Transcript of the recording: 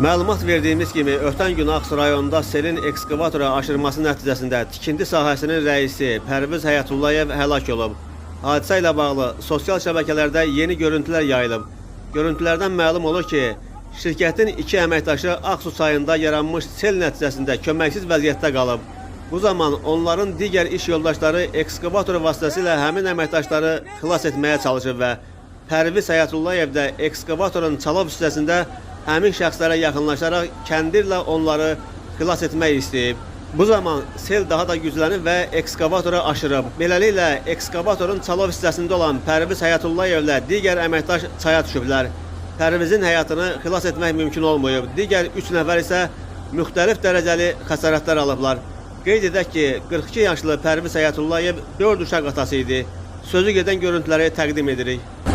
Məlumat verdiyimiz kimi, ötən gün Ağsu rayonunda selin ekskavatora aşırması nəticəsində tikinti sahəsinin rəisi Pərviz Həyatullayev həlak olub. Hadisə ilə bağlı sosial şəbəkələrdə yeni görüntülər yayılıb. Görüntülərdən məlum olur ki, şirkətin 2 əməkdaşı Ağsu çayında yaranmış sel nəticəsində köməksiz vəziyyətdə qalıb. Bu zaman onların digər iş yoldaşları ekskavator vasitəsilə həmin əməkdaşları xilas etməyə çalışıb və Pərviz Həyatullayev də ekskavatorun çalov hissəsində həmin şəxslərə yaxınlaşaraq kəndirlə onları xilas etmək istəyib. Bu zaman sel daha da güclənib və ekskavatora aşırıb. Beləliklə, ekskavatorun çalov hissəsində olan Pərviz Həyatullayevlə digər əməkdaş çaya düşüblər. Pərvizin həyatını xilas etmək mümkün olmayıb. Digər 3 nəfər isə müxtəlif dərəcəli xəsarətlər alıblar. Qeyd edək ki, 42 yaşlı Pərviz Həyatullayev 4 uşaq atası idi. Sözü gedən görüntüləri təqdim edirik.